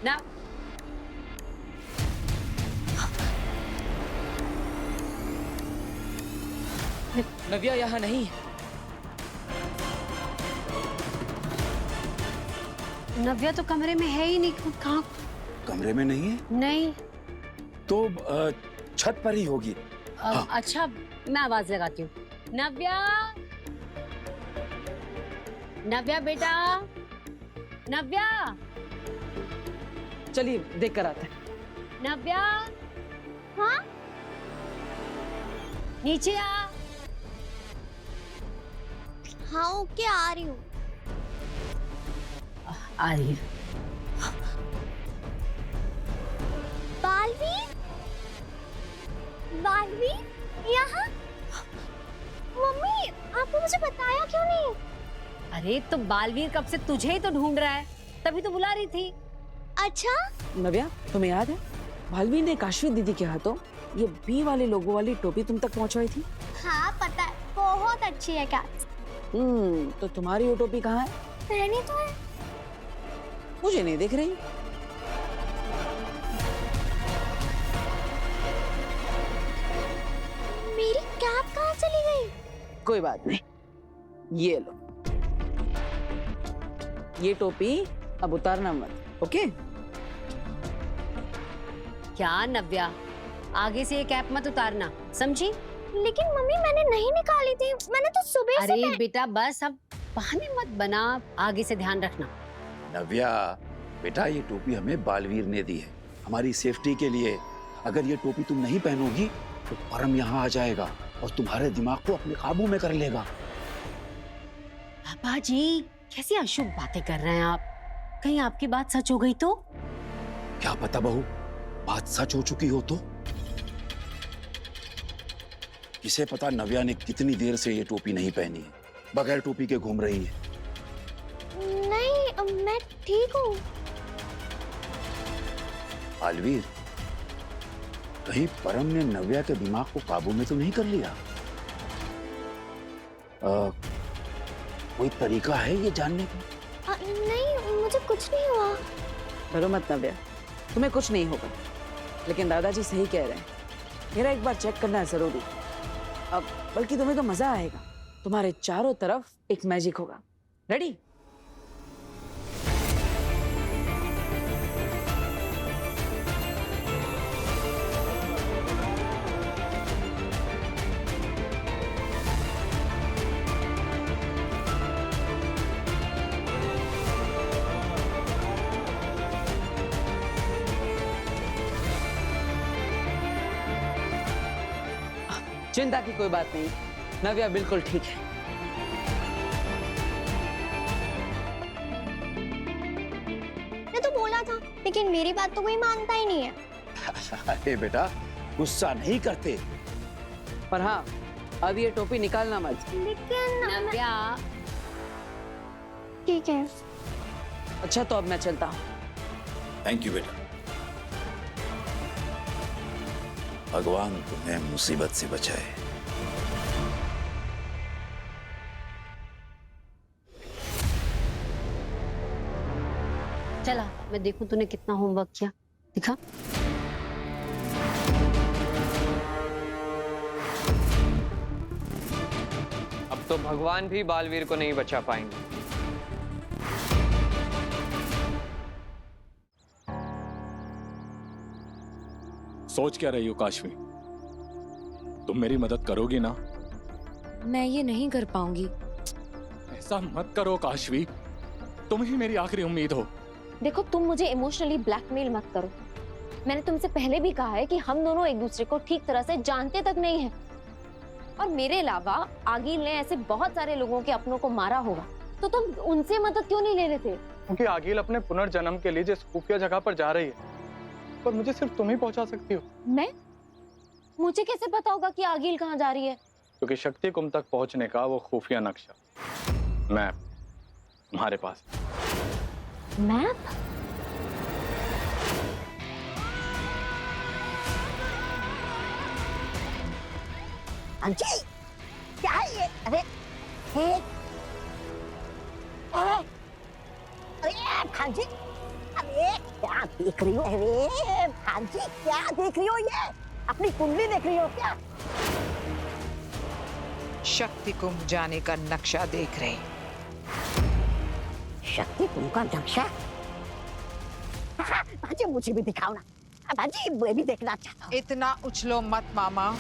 ना नव्या यहाँ नहीं है। नव्या तो कमरे में है ही नहीं। कहाँ? कमरे में नहीं है नहीं। तो छत पर ही होगी। हाँ। अच्छा, मैं आवाज लगाती हूँ। नव्या, नव्या बेटा, नव्या, चलिए देख कर आते हैं। नव्या। हाँ, नीचे आ। हाँ ओके, आ रही हूँ। आ रही है। बालवीर, बालवीर यहाँ? मम्मी आपने मुझे बताया क्यों नहीं? अरे तो बालवीर कब से तुझे ही तो ढूंढ रहा है, तभी तो बुला रही थी। अच्छा, नव्या, तुम्हें याद है भालवीर ने काशवी दीदी के हाथों ये बी वाले लोगों वाली टोपी तुम तक पहुंचाई थी? हाँ पता है, बहुत अच्छी है कैट। तो तुम्हारी वो टोपी कहाँ है? पहनी तो है। मुझे नहीं दिख रही। मेरी कैप कहाँ चली गई? कोई बात नहीं, ये लो। ये टोपी अब उतारना मत, ओके? क्या नव्या, आगे से ये कैप मत उतारना, समझी? लेकिन मम्मी मैंने नहीं निकाली थी, मैंने तो सुबह से अरे बेटा बस अब बहाने मत बना, आगे से ध्यान रखना। नव्या बेटा, ये टोपी हमें बालवीर ने दी है हमारी सेफ्टी के लिए। अगर ये टोपी तुम नहीं पहनोगी तो परम यहाँ आ जाएगा और तुम्हारे दिमाग को अपने काबू में कर लेगा। पापा जी, कैसी अशुभ बातें कर रहे हैं आप? कहीं आपकी बात सच हो गई तो? क्या पता बहू, बात सच हो चुकी हो तो? किसे पता नव्या ने कितनी देर से ये टोपी नहीं पहनी है, बगैर टोपी के घूम रही है। नहीं, मैं ठीक हूँ। बालवीर, कहीं परम ने नव्या के दिमाग को काबू में तो नहीं कर लिया? कोई तरीका है ये जानने का? नहीं, मुझे कुछ नहीं हुआ। डरो मत नव्या, तुम्हें कुछ नहीं होगा। लेकिन दादाजी सही कह रहे हैं, मेरा एक बार चेक करना है जरूरी। अब बल्कि तुम्हें तो मजा आएगा, तुम्हारे चारों तरफ एक मैजिक होगा। रेडी? चिंता की कोई बात नहीं, नव्या बिल्कुल ठीक है। मैं तो बोला था, लेकिन मेरी बात तो कोई मानता ही नहीं है। अरे बेटा, गुस्सा नहीं करते। पर हाँ, अब ये टोपी निकालना मत। लेकिन नव्या, ठीक है। अच्छा तो अब मैं चलता हूँ। थैंक यू बेटा। भगवान तुम्हें मुसीबत से बचाए। चला मैं देखूं तूने कितना होमवर्क किया, दिखा। अब तो भगवान भी बालवीर को नहीं बचा पाएंगे। सोच क्या रही हो काशवी? तुम मेरी मदद करोगी ना? मैं ये नहीं कर पाऊंगी। ऐसा मत करो काशवी, तुम ही मेरी आखिरी उम्मीद हो। देखो, तुम मुझे इमोशनली ब्लैकमेल मत करो। मैंने तुमसे पहले भी कहा है कि हम दोनों एक दूसरे को ठीक तरह से जानते तक नहीं हैं। और मेरे अलावा आगिल ने ऐसे बहुत सारे लोगों के अपनों को मारा होगा, तो तुम उनसे मदद क्यों नहीं ले रहे थे? क्योंकि आगिल अपने पुनर्जन्म के लिए जिस खुफिया जगह पर जा रही है, पर मुझे सिर्फ तुम ही पहुंचा सकती हो। मैं? मुझे कैसे पता होगा कि आगिल कहाँ जा रही है? क्योंकि शक्ति कुंभ तक पहुंचने का वो खुफिया नक्शा मैप तुम्हारे पास। मैप? अंजी, क्या है ये? अरे हे, अरे भांजी, अरे क्या देख रही हो? अरे भांजी क्या देख रही हो? ये अपनी कुंडली देख रही हो क्या? शक्ति कुंभ जाने का नक्शा देख रहे। शक्ति कुंभ का नक्शा? भांजी मुझे भी दिखाओ ना। भांजी मैं भी देखना चाहता हूँ। इतना उछलो मत मामा,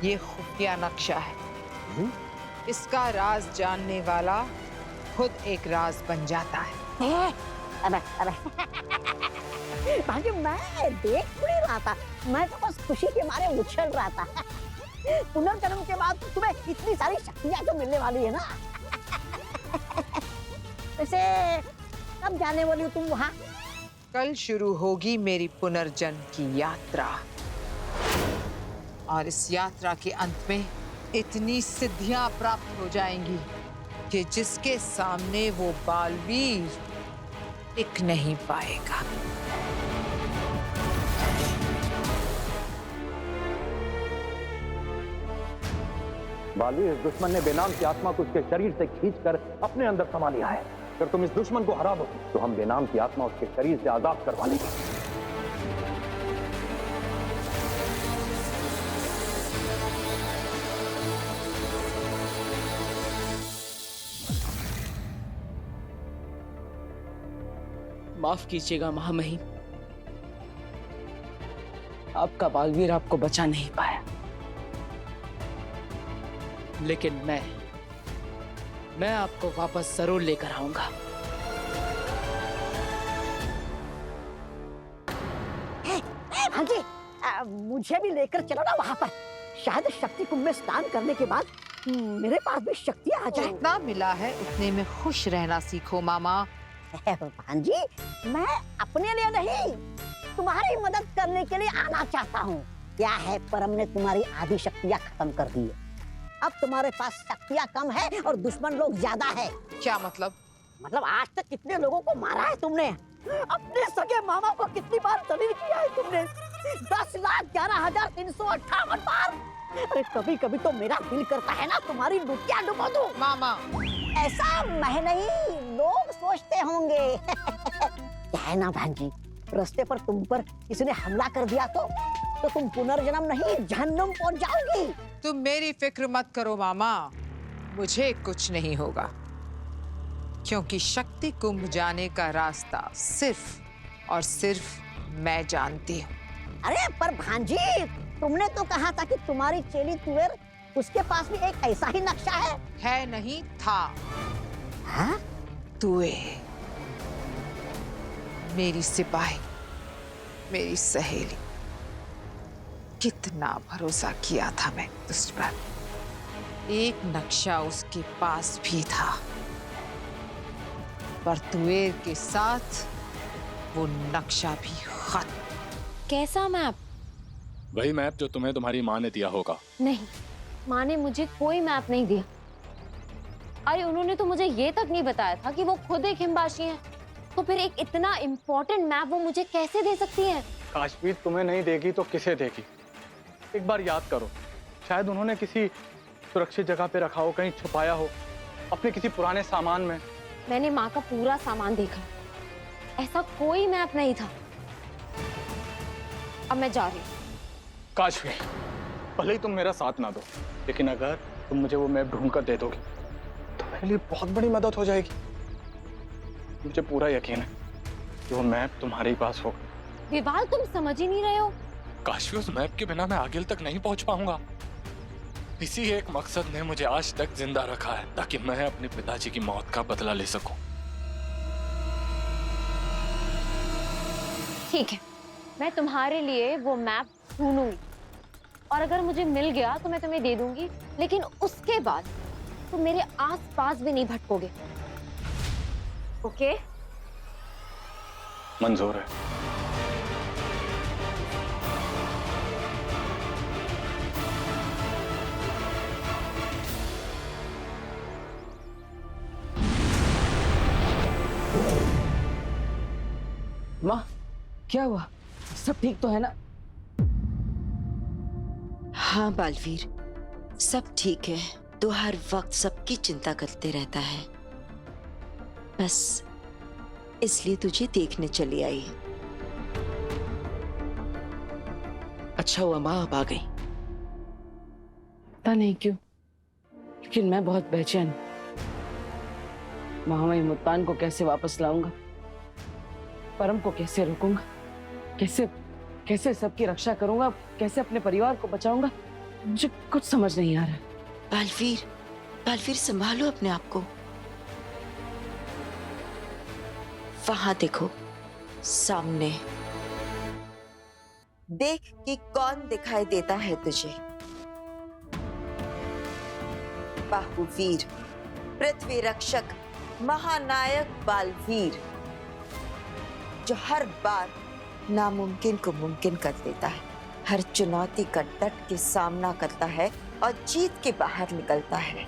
ये खुफिया नक्शा है। इसका राज जानने वाला खुद एक राज बन जाता है। अबे भांजी मैं देख थोड़ी रहा था, मैं तो बस खुशी के मारे उछल रहा था। पुनर्जन्म के बाद तुम्हें इतनी सारी शक्तियां तो मिलने वाली है ना। वैसे कब जाने वाली हो तुम वहाँ? कल शुरू होगी मेरी पुनर्जन्म की यात्रा, और इस यात्रा के अंत में इतनी सिद्धियां प्राप्त हो जाएंगी कि जिसके सामने वो बालवीर टिक नहीं पाएगा। बालवीर, इस दुश्मन ने बेनाम की आत्मा को उसके शरीर से खींचकर अपने अंदर समा लिया है। अगर तुम इस दुश्मन को हरा दो तो हम बेनाम की आत्मा उसके शरीर से आजाद करवा लेंगे। माफ कीजिएगा महामहिम, आपका बालवीर आपको बचा नहीं पाया, लेकिन मैं आपको वापस जरूर लेकर आऊंगा। भांजी मुझे भी लेकर चलो ना वहाँ पर। शायद शक्ति कुंभ में स्नान करने के बाद मेरे पास भी शक्तियाँ आ जाए। जितना मिला है उतने में खुश रहना सीखो मामा। भांजी मैं अपने लिए नहीं, तुम्हारी मदद करने के लिए आना चाहता हूँ। क्या है, परम ने तुम्हारी आधी शक्तियाँ खत्म कर दी है। अब तुम्हारे पास शक्तियाँ कम है और दुश्मन लोग ज्यादा है। क्या मतलब? मतलब आज तक कितने लोगों को मारा है तुमने? अपने सगे मामा को कितनी बार जलील किया है तुमने? 10,11,358 बार। अरे कभी कभी तो मेरा दिल करता है ना तुम्हारी लुटिया डुबो दूं। मामा ऐसा मैं नहीं, लोग सोचते होंगे। क्या है ना भांजी, रास्ते पर तुम पर किसी ने हमला कर दिया तो तुम पुनर्जन्म नहीं जहन्नुम पहुंच जाओगी। तुम मेरी फिक्र मत करो मामा, मुझे कुछ नहीं होगा, क्योंकि शक्ति कुंभ जाने का रास्ता सिर्फ और सिर्फ मैं जानती हूँ। अरे पर भांजी, तुमने तो कहा था कि तुम्हारी चेली तुवेर, उसके पास भी एक ऐसा ही नक्शा है नहीं था। हाँ? तुए मेरी सिपाही, मेरी सहेली, कितना भरोसा किया था मैं उस पर। एक नक्शा उसके पास भी था, पर तुएर के साथ वो नक्शा भी खत्म। कैसा मैप? वही मैप जो तुम्हें तुम्हारी माँ ने दिया होगा। नहीं, माँ ने मुझे कोई मैप नहीं दिया। अरे उन्होंने तो मुझे ये तक नहीं बताया था कि वो खुद एक हिमबाशी हैं। तो फिर एक इतना इम्पोर्टेंट मैप वो मुझे कैसे दे सकती हैं? काशवीर तुम्हें नहीं देगी तो किसे देगी? एक बार याद करो, शायद उन्होंने किसी सुरक्षित जगह पे रखा हो, कहीं छुपाया हो, अपने किसी पुराने सामान में। मैंने माँ का पूरा सामान देखा, ऐसा कोई मैप नहीं था। अब मैं जा रही हूँ। काशवीर, भले ही तुम मेरा साथ ना दो, लेकिन अगर तुम मुझे वो मैप ढूंढ कर दे दोगी तो मेरे लिए बहुत बड़ी मदद हो जाएगी। मुझे पूरा यकीन है कि वो मैप तुम्हारे ही पास होगा। विवाल, तुम समझ ही नहीं रहे हो। काशवी, उस मैप के बिना मैं आगिल तक नहीं पहुंच पाऊंगा। इसी एक मकसद ने मुझे आज तक जिंदा रखा है, ताकि मैं अपने पिताजी की मौत का बदला ले सकूं। ठीक है, मैं तुम्हारे लिए वो मैप ढूंढूंगी, और अगर मुझे मिल गया तो मैं तुम्हें दे दूंगी, लेकिन उसके बाद तुम मेरे आसपास भी नहीं भटकोगे। ओके? मंजूर है। माँ, क्या हुआ? सब ठीक तो है ना? हाँ बालवीर, सब ठीक है। तो हर वक्त सबकी चिंता करते रहता है, बस इसलिए तुझे देखने चली आई। अच्छा हुआ माँ आप आ गई। पता नहीं क्यों, लेकिन मैं बहुत बेचैन हूं। मैं मुत्तान को कैसे वापस लाऊंगा, परम को कैसे रोकूंगा, कैसे कैसे सबकी रक्षा करूंगा, कैसे अपने परिवार को बचाऊंगा, मुझे कुछ समझ नहीं आ रहा। बालवीर, बालवीर संभालो अपने आप को। वहां देखो, सामने देख कि कौन दिखाई देता है तुझे। बाहुवीर, पृथ्वी रक्षक, महानायक बालवीर, जो हर बार नामुमकिन को मुमकिन कर देता है, हर चुनौती का डट के सामना करता है और जीत के बाहर निकलता है।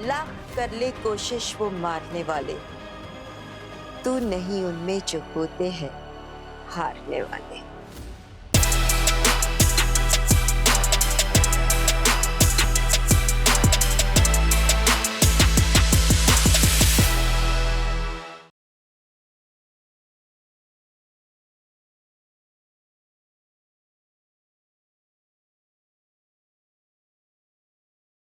लाख कर ले कोशिश वो मारने वाले, तू नहीं उनमें जो होते हैं हारने वाले।